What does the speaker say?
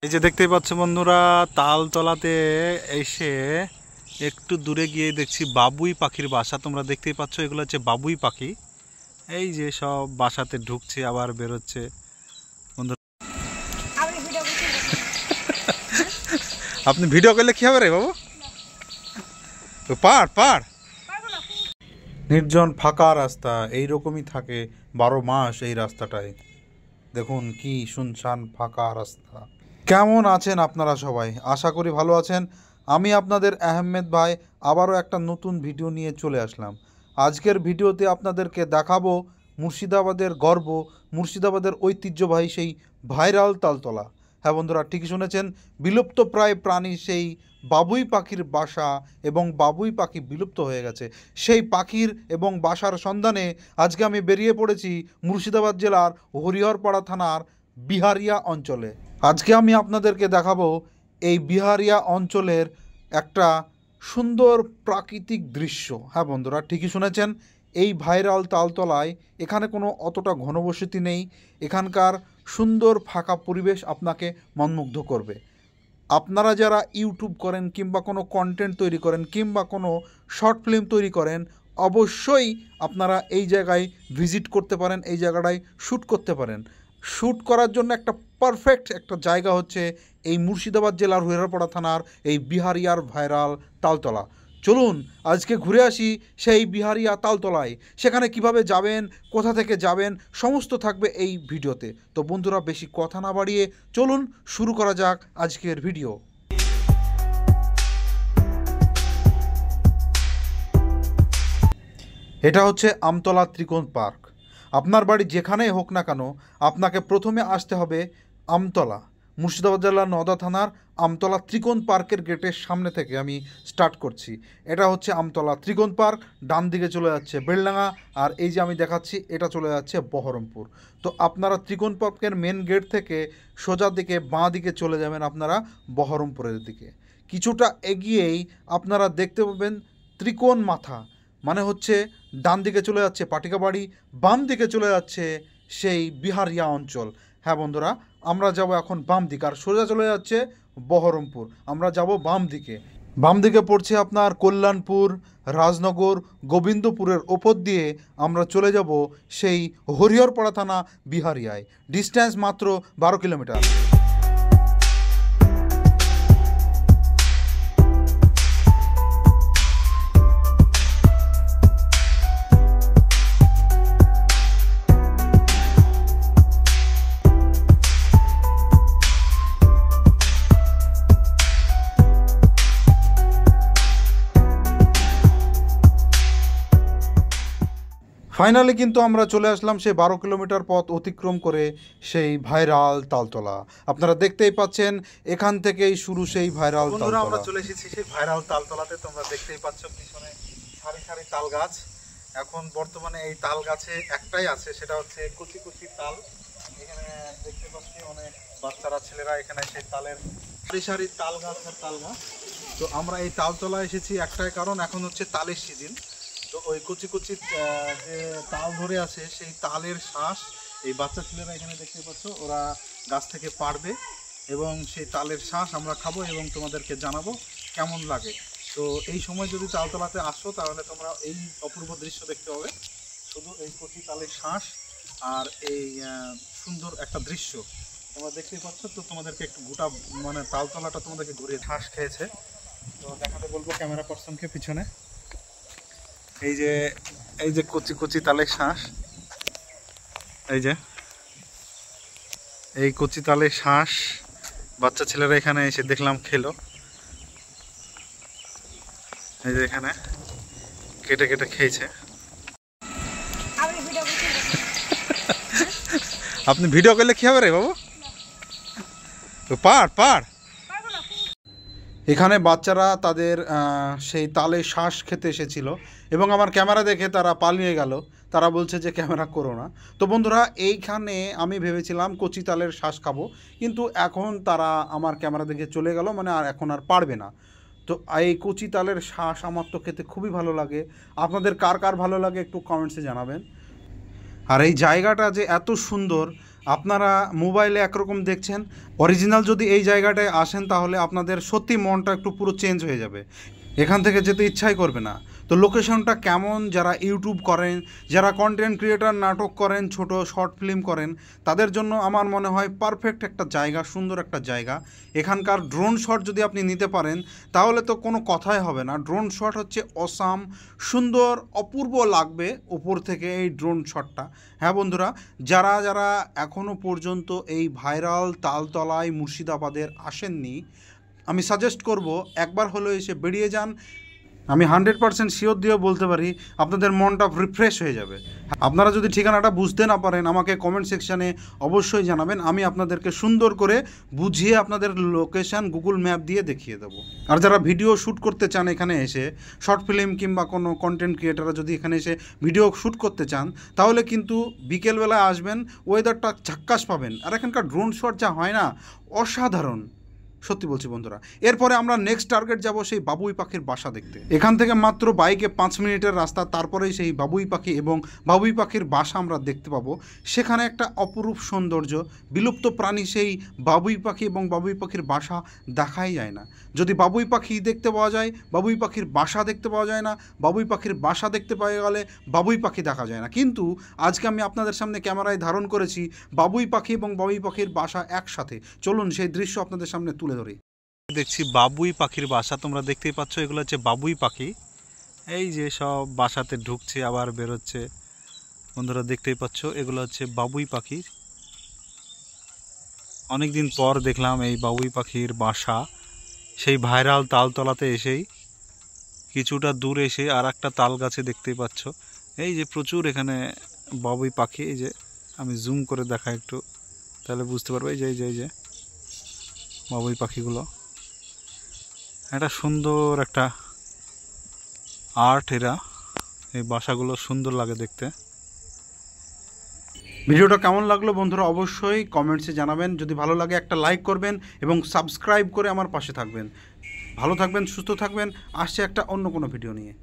এই যে দেখতেই পাচ্ছ বন্ধুরা, তালতলাতে এসে একটু দূরে গিয়ে দেখছি বাবুই পাখির বাসা। তোমরা দেখতেই পাচ্ছ, এগুলো হচ্ছে বাবুই পাখি। এই যে সব বাসাতে ঢুকছে আবার বেরোচ্ছে বন্ধুরা। আপনি ভিডিও করলে কি হবে রে বাবু? পার পার নির্জন ফাঁকা রাস্তা, এইরকমই থাকে 12 মাস এই রাস্তাটায়। দেখুন কি শুনশান ফাঁকা রাস্তা। কেমন আছেন আপনারা সবাই? আশা করি ভালো আছেন। আমি আপনাদের আহমেদ ভাই আবারও একটা নতুন ভিডিও নিয়ে চলে আসলাম। আজকের ভিডিওতে আপনাদেরকে দেখাবো মুর্শিদাবাদের গর্ব, মুর্শিদাবাদের ঐতিহ্যবাহী সেই ভাইরাল তালতলা। হ্যাঁ বন্ধুরা, ঠিকই শুনেছেন, বিলুপ্তপ্রায় প্রাণী সেই বাবুই পাখির বাসা এবং বাবুই পাখি বিলুপ্ত হয়ে গেছে। সেই পাখির এবং বাসার সন্ধানে আজকে আমি বেরিয়ে পড়েছি মুর্শিদাবাদ জেলার হরিহরপাড়া থানার বিহারিয়া অঞ্চলে। আজকে আমি আপনাদেরকে দেখাবো এই বিহারিয়া অঞ্চলের একটা সুন্দর প্রাকৃতিক দৃশ্য। হ্যাঁ বন্ধুরা, ঠিকই শুনেছেন, এই ভাইরাল তালতলায় এখানে কোনো অতটা ঘনবসতি নেই। এখানকার সুন্দর ফাঁকা পরিবেশ আপনাকে মনমুগ্ধ করবে। আপনারা যারা ইউটিউব করেন কিংবা কোনো কন্টেন্ট তৈরি করেন কিংবা কোনো শর্ট ফিল্ম তৈরি করেন, অবশ্যই আপনারা এই জায়গায় ভিজিট করতে পারেন, এই জায়গাটায় শ্যুট করতে পারেন। শ্যুট করার জন্য একটা পারফেক্ট একটা জায়গা হচ্ছে এই মুর্শিদাবাদ জেলার হরিহরপাড়া থানার এই বিহারিয়ার ভাইরাল তালতলা। চলুন আজকে ঘুরে আসি সেই বিহারিয়া তালতলায়। সেখানে কিভাবে যাবেন, কোথা থেকে যাবেন, সমস্ত থাকবে এই ভিডিওতে। তো বন্ধুরা, বেশি কথা না বাড়িয়ে চলুন শুরু করা যাক আজকের ভিডিও। এটা হচ্ছে আমতলা ত্রিকোণ পার্ক। আপনার বাড়ি যেখানেই হোক না কেন, আপনাকে প্রথমে আসতে হবে আমতলা। মুর্শিদাবাদ জেলার নওদা থানার আমতলা ত্রিকোণ পার্কের গেটের সামনে থেকে আমি স্টার্ট করছি। এটা হচ্ছে আমতলা ত্রিকোণ পার্ক। ডান দিকে চলে যাচ্ছে বেলডাঙ্গা, আর এই যে আমি দেখাচ্ছি এটা চলে যাচ্ছে বহরমপুর। তো আপনারা ত্রিকোণ পার্কের মেন গেট থেকে সোজা দিকে বাঁ দিকে চলে যাবেন আপনারা বহরমপুরের দিকে। কিছুটা এগিয়েই আপনারা দেখতে পাবেন ত্রিকোণ মাথা, মানে হচ্ছে ডান দিকে চলে যাচ্ছে পাটিকাবাড়ি, বাম দিকে চলে যাচ্ছে সেই বিহারিয়া অঞ্চল। হ্যাঁ বন্ধুরা, আমরা যাব এখন বাম দিকে, আর সোজা চলে যাচ্ছে বহরমপুর। আমরা যাব বাম দিকে। বাম দিকে পড়ছে আপনার কল্যাণপুর, রাজনগর, গোবিন্দপুরের ওপর দিয়ে আমরা চলে যাব সেই হরিহরপাড়া থানা বিহারিয়ায়। ডিস্ট্যান্স মাত্র 12 কিলোমিটার। ফাইনালি কিন্তু আমরা চলে আসলাম সেই 12 কিলোমিটার পথ অতিক্রম করে সেই ভাইরাল তালতলা। আপনারা দেখতেই পাচ্ছেন এখান থেকেই শুরু সেই ভাইরাল তালতলা। আমরা চলে এসেছি সেই ভাইরাল তালতলাতে। তোমরা দেখতেই পাচ্ছ পিছনে সারি সারি তাল গাছ। এখন বর্তমানে এই তাল গাছে একটাই আছে, সেটা হচ্ছে কুচি কুচি তাল। এখানে দেখতে পাচ্ছি অনেক বাচ্চারা, ছেলেরা এখানে সেই তালের সারি সারি তাল গাছ আর তাল গাছ। তো আমরা এই তালতলা এসেছি একটাই কারণ, এখন হচ্ছে তালের সিজন। তো ওই কুচি কুচি যে তাল ধরে আছে সেই তালের শ্বাস এই বাচ্চা ছেলেরা এখানে দেখতে পাচ্ছ, ওরা গাছ থেকে পাড়বে এবং সেই তালের শ্বাস আমরা খাবো এবং তোমাদেরকে জানাবো কেমন লাগে। তো এই সময় যদি তালতলাতে আসো তাহলে তোমরা এই অপূর্ব দৃশ্য দেখতে পাবে, শুধু এই কচি তালের শ্বাস আর এই সুন্দর একটা দৃশ্য তোমরা দেখতেই পাচ্ছ। তো তোমাদেরকে একটু গোটা মানে তালতলাটা তোমাদেরকে ঘুরিয়ে শ্বাস খেয়েছে, তো দেখাতে বলবো ক্যামেরা পার্সনকে পিছনে। এই যে কচি কচি তালের শ্বাস, এই কচি তালের শ্বাস বাচ্চা ছেলেরা এখানে এসে দেখলাম খেলো। এই যে এখানে কেটে কেটে খেয়েছে। আপনি ভিডিও করলে কি হবে রে বাবু? পার পার এখানে বাচ্চারা তাদের সেই তালে শ্বাস খেতে এসেছিল এবং আমার ক্যামেরা দেখে তারা পালিয়ে গেল। তারা বলছে যে ক্যামেরা করো না। তো বন্ধুরা, এইখানে আমি ভেবেছিলাম কচি তালের শ্বাস খাবো, কিন্তু এখন তারা আমার ক্যামেরা দেখে চলে গেল, মানে আর এখন আর পারবে না। তো এই কচি তালের শ্বাস আমার তো খেতে খুবই ভালো লাগে। আপনাদের কার কার ভালো লাগে একটু কমেন্টসে জানাবেন। আর এই জায়গাটা যে এত সুন্দর আপনারা মোবাইলে একরকম দেখছেন, অরিজিনাল যদি এই জায়গাটায় আসেন তাহলে আপনাদের সত্যি মনটা একটু পুরো চেঞ্জ হয়ে যাবে, এখান থেকে যেতে ইচ্ছাই করবে না। তো লোকেশনটা কেমন, যারা ইউটিউব করেন, যারা কন্টেন্ট ক্রিয়েটার, নাটক করেন, ছোট শর্ট ফিল্ম করেন, তাদের জন্য আমার মনে হয় পারফেক্ট একটা জায়গা, সুন্দর একটা জায়গা। এখানকার ড্রোন শট যদি আপনি নিতে পারেন তাহলে তো কোনো কথাই হবে না। ড্রোন শট হচ্ছে অসাম, সুন্দর, অপূর্ব লাগবে উপর থেকে এই ড্রোন শটটা। হ্যাঁ বন্ধুরা, যারা যারা এখনও পর্যন্ত এই ভাইরাল তালতলায় মুর্শিদাবাদের আসেননি, আমি সাজেস্ট করব একবার হলেও এসে বেরিয়ে যান। আমি 100% শিওর দিয়েও বলতে পারি আপনাদের মনটা রিফ্রেশ হয়ে যাবে। আপনারা যদি ঠিকানাটা বুঝতে না পারেন আমাকে কমেন্ট সেকশানে অবশ্যই জানাবেন, আমি আপনাদেরকে সুন্দর করে বুঝিয়ে আপনাদের লোকেশান গুগল ম্যাপ দিয়ে দেখিয়ে দেবো। আর যারা ভিডিও শ্যুট করতে চান এখানে এসে, শর্ট ফিল্ম কিংবা কোনো কন্টেন্ট ক্রিয়েটাররা যদি এখানে এসে ভিডিও শ্যুট করতে চান তাহলে কিন্তু বিকেলবেলায় আসবেন, ওয়েদারটা ঝাক্কাস পাবেন। আর এখানকার ড্রোন শট যা হয় না, অসাধারণ, সত্যি বলছি বন্ধুরা। এরপরে আমরা নেক্সট টার্গেট যাব সেই বাবুই পাখির বাসা দেখতে। এখান থেকে মাত্র বাইকে 5 মিনিটের রাস্তা, তারপরেই সেই বাবুই পাখি এবং বাবুই পাখির বাসা আমরা দেখতে পাবো। সেখানে একটা অপরূপ সৌন্দর্য, বিলুপ্ত প্রাণী সেই বাবুই পাখি এবং বাবুই পাখির বাসা দেখাই যায় না। যদি বাবুই পাখি দেখতে পাওয়া যায়, বাবুই পাখির বাসা দেখতে পাওয়া যায় না, বাবুই পাখির বাসা দেখতে পাওয়া গেলে বাবুই পাখি দেখা যায় না। কিন্তু আজকে আমি আপনাদের সামনে ক্যামেরায় ধারণ করেছি বাবুই পাখি এবং বাবুই পাখির বাসা একসাথে। চলুন সেই দৃশ্য আপনাদের সামনে তুলে ধরি। দেখছি বাবুই পাখির বাসা, তোমরা দেখতেই পাচ্ছ, এগুলো হচ্ছে বাবুই পাখি। এই যে সব বাসাতে ঢুকছে আবার বেরোচ্ছে, বন্ধুরা দেখতেই পাচ্ছ, এগুলো হচ্ছে বাবুই পাখির। অনেকদিন পর দেখলাম এই বাবুই পাখির বাসা, সেই ভাইরাল তালতলাতে এসেই কিছুটা দূর এসে আর একটা তাল গাছে দেখতেই পাচ্ছ। এই যে প্রচুর এখানে বাবুই পাখি, এই যে আমি জুম করে দেখা একটু, তাহলে বুঝতে পারবে। এই যে বাবুই পাখিগুলো, একটা সুন্দর একটা আর্ট এরা, এই বাসাগুলো সুন্দর লাগে দেখতে। ভিডিওটা কেমন লাগলো বন্ধুরা অবশ্যই কমেন্টসে জানাবেন। যদি ভালো লাগে একটা লাইক করবেন এবং সাবস্ক্রাইব করে আমার পাশে থাকবেন। ভালো থাকবেন, সুস্থ থাকবেন। আসছে একটা অন্য কোনো ভিডিও নিয়ে।